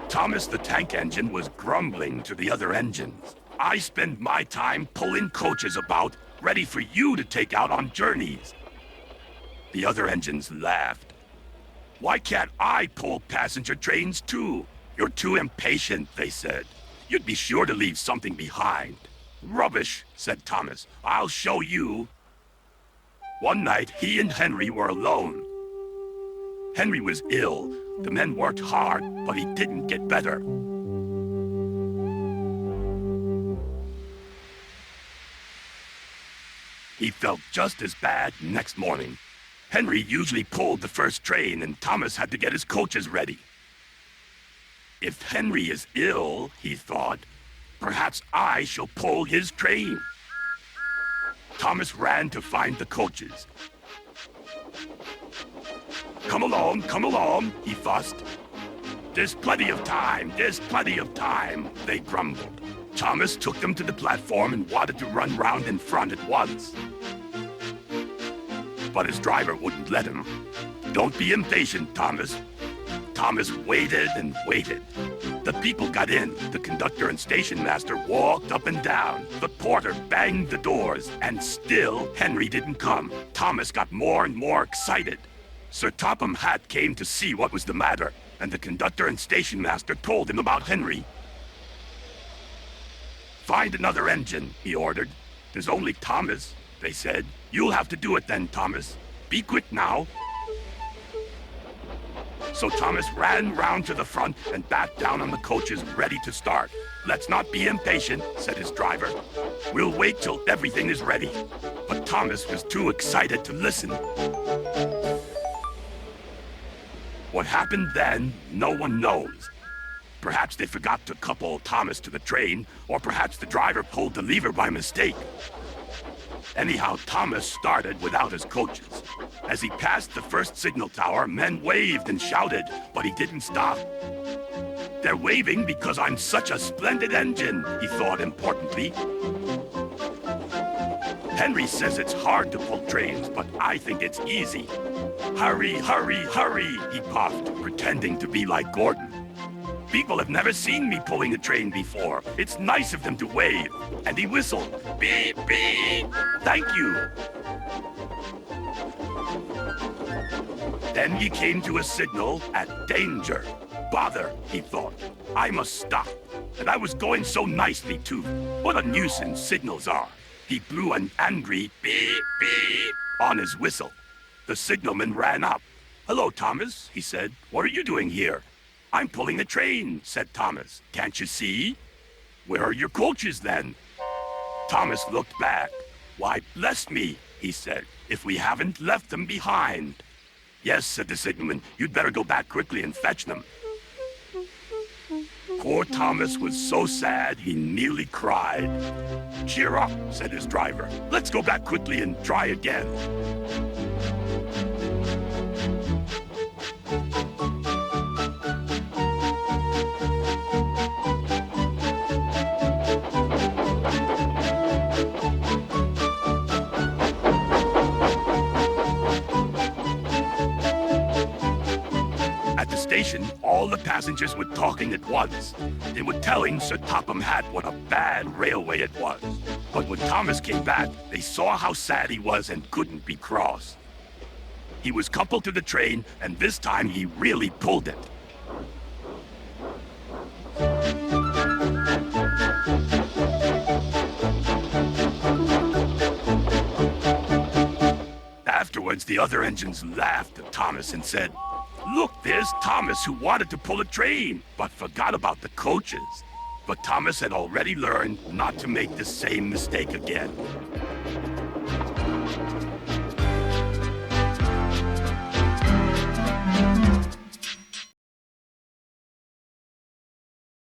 Thomas the tank engine was grumbling to the other engines. I spend my time pulling coaches about, ready for you to take out on journeys. The other engines laughed. Why can't I pull passenger trains too? You're too impatient, they said. You'd be sure to leave something behind. Rubbish, said Thomas. I'll show you. One night, he and Henry were alone. Henry was ill. The men worked hard, but he didn't get better. He felt just as bad next morning. Henry usually pulled the first train, and Thomas had to get his coaches ready. If Henry is ill, he thought, perhaps I shall pull his train. Thomas ran to find the coaches. Come along, he fussed. There's plenty of time, they grumbled. Thomas took them to the platform and wanted to run round in front at once. But his driver wouldn't let him. Don't be impatient, Thomas. Thomas waited and waited. The people got in. The conductor and station master walked up and down. The porter banged the doors, and still Henry didn't come. Thomas got more and more excited. Sir Topham Hatt came to see what was the matter, and the conductor and station master told him about Henry. Find another engine, he ordered. There's only Thomas, they said. You'll have to do it then, Thomas. Be quick now. So Thomas ran round to the front and backed down on the coaches, ready to start. Let's not be impatient, said his driver. We'll wait till everything is ready. But Thomas was too excited to listen. What happened then, no one knows. Perhaps they forgot to couple Thomas to the train, or perhaps the driver pulled the lever by mistake. Anyhow, Thomas started without his coaches. As he passed the first signal tower, men waved and shouted, but he didn't stop. They're waving because I'm such a splendid engine, he thought importantly. Henry says it's hard to pull trains, but I think it's easy. Hurry, hurry, hurry, he puffed, pretending to be like Gordon. People have never seen me pulling a train before. It's nice of them to wave. And he whistled. Beep, beep. Thank you. Then he came to a signal at danger. Bother, he thought. I must stop. And I was going so nicely, too. What a nuisance signals are. He blew an angry beep, beep on his whistle. The signalman ran up. Hello, Thomas, he said. What are you doing here? I'm pulling a train, said Thomas. Can't you see? Where are your coaches, then? Thomas looked back. Why, bless me, he said, if we haven't left them behind. Yes, said the signalman. You'd better go back quickly and fetch them. Poor Thomas was so sad he nearly cried. Cheer up, said his driver. Let's go back quickly and try again. All the passengers were talking at once. They were telling Sir Topham Hatt what a bad railway it was. But when Thomas came back, they saw how sad he was and couldn't be cross. He was coupled to the train, and this time he really pulled it. Afterwards, the other engines laughed at Thomas and said, Look, there's Thomas who wanted to pull a train, but forgot about the coaches. But Thomas had already learned not to make the same mistake again.